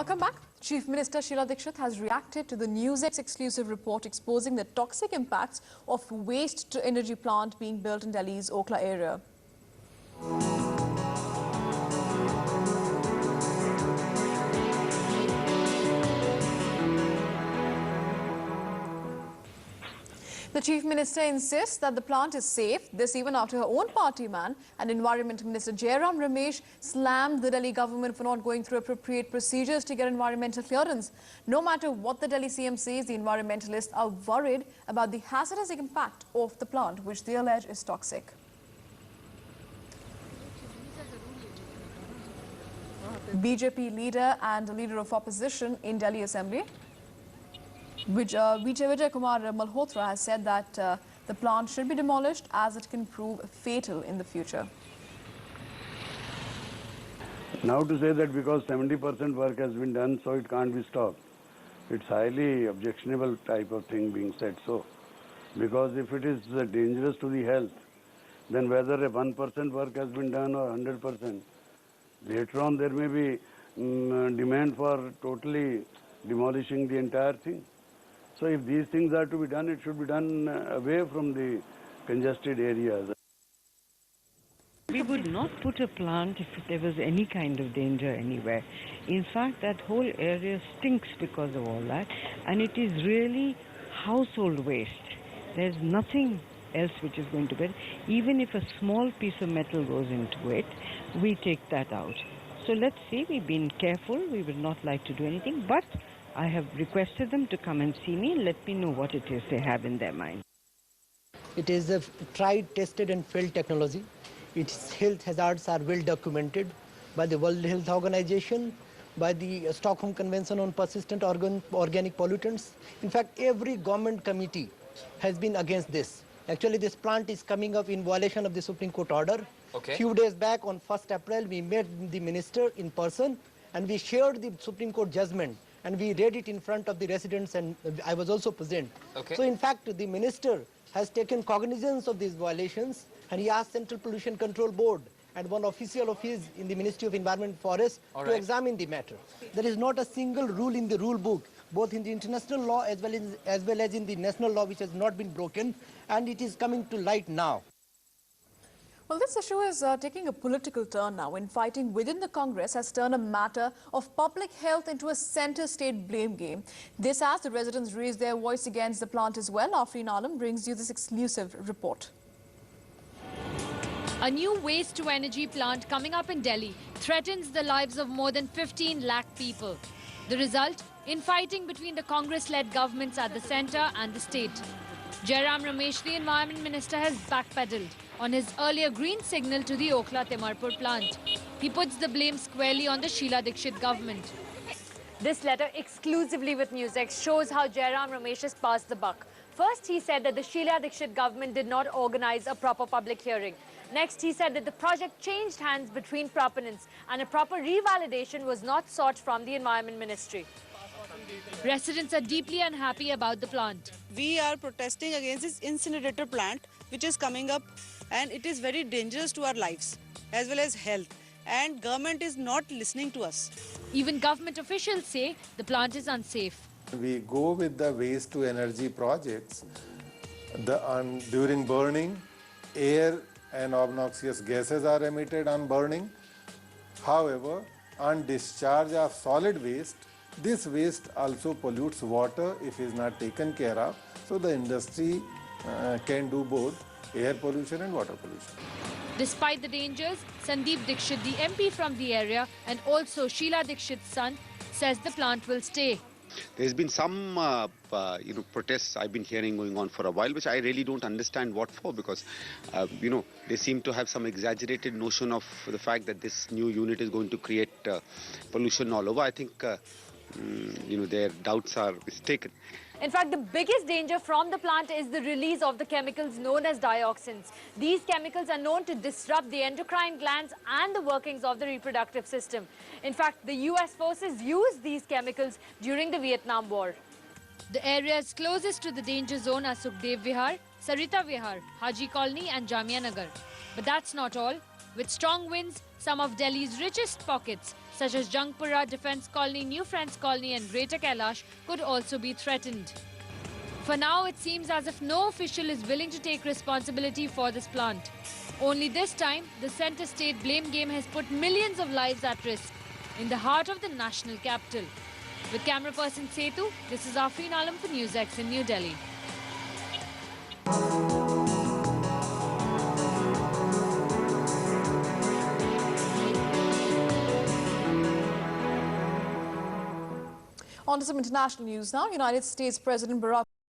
Welcome back. Chief Minister Sheila Dikshit has reacted to the Newsx exclusive report exposing the toxic impacts of waste-to-energy plant being built in Delhi's Okhla area. The Chief Minister insists that the plant is safe, this even after her own party man and Environment Minister Jairam Ramesh slammed the Delhi government for not going through appropriate procedures to get environmental clearance. No matter what the Delhi CM says, the environmentalists are worried about the hazardous impact of the plant, which they allege is toxic. BJP leader and leader of opposition in Delhi Assembly, Vijay Kumar Malhotra, has said that the plant should be demolished as it can prove fatal in the future. Now to say that because 70% work has been done, so it can't be stopped, it's highly objectionable type of thing being said so. Because if it is dangerous to the health, then whether a 1% work has been done or 100%, later on there may be demand for totally demolishing the entire thing. So if these things are to be done, it should be done away from the congested areas. We would not put a plant if there was any kind of danger anywhere. In fact, that whole area stinks because of all that, and it is really household waste. There's nothing else which is going to be. Even if a small piece of metal goes into it, we take that out. So let's see, we've been careful, we would not like to do anything, but I have requested them to come and see me and let me know what it is they have in their mind. It is a tried, tested and failed technology. Its health hazards are well documented by the World Health Organization, by the Stockholm Convention on Persistent Organic Pollutants. In fact, every government committee has been against this. Actually, this plant is coming up in violation of the Supreme Court order. Okay. Few days back on 1st April, we met the minister in person and we shared the Supreme Court judgment. And we read it in front of the residents, and I was also present. Okay. So in fact, the minister has taken cognizance of these violations, and he asked Central Pollution Control Board and one official of his in the Ministry of Environment and Forest to examine the matter. There is not a single rule in the rule book, both in the international law as well as in the national law, which has not been broken, and it is coming to light now. Well, this issue is taking a political turn now. Infighting within the Congress has turned a matter of public health into a center-state blame game. This as the residents raise their voice against the plant as well. Afreen Alam brings you this exclusive report. A new waste-to-energy plant coming up in Delhi threatens the lives of more than 15 lakh people. The result? Infighting between the Congress-led governments at the centre and the state. Jairam Ramesh, the Environment Minister, has backpedaled on his earlier green signal to the Okhla Timarpur plant. He puts the blame squarely on the Sheila Dikshit government. This letter, exclusively with Newsx, shows how Jairam Ramesh has passed the buck. First, he said that the Sheila Dikshit government did not organize a proper public hearing. Next, he said that the project changed hands between proponents and a proper revalidation was not sought from the Environment Ministry. Residents are deeply unhappy about the plant. We are protesting against this incinerator plant which is coming up, and it is very dangerous to our lives as well as health, and government is not listening to us. Even government officials say the plant is unsafe. We go with the waste to energy projects. During burning, air and obnoxious gases are emitted on burning. However, on discharge of solid waste, this waste also pollutes water if it is not taken care of. So the industry can do both air pollution and water pollution. Despite the dangers, Sandeep Dikshit, the MP from the area and also Sheila Dikshit's son, says the plant will stay. There's been some protests I've been hearing going on for a while, which I really don't understand what for, because they seem to have some exaggerated notion of the fact that this new unit is going to create pollution all over. I think their doubts are mistaken. In fact, the biggest danger from the plant is the release of the chemicals known as dioxins. These chemicals are known to disrupt the endocrine glands and the workings of the reproductive system. In fact, the US forces used these chemicals during the Vietnam War. The areas closest to the danger zone are Sukhdev Vihar, Sarita Vihar, Haji Colony and Jamia Nagar. But that's not all. With strong winds, some of Delhi's richest pockets, such as Jangpura, Defence Colony, New Friends Colony and Greater Kailash, could also be threatened. For now, it seems as if no official is willing to take responsibility for this plant. Only this time, the centre-state blame game has put millions of lives at risk in the heart of the national capital. With camera person Setu, this is Afreen Alam for Newsx in New Delhi. On to some international news now. United States President Barack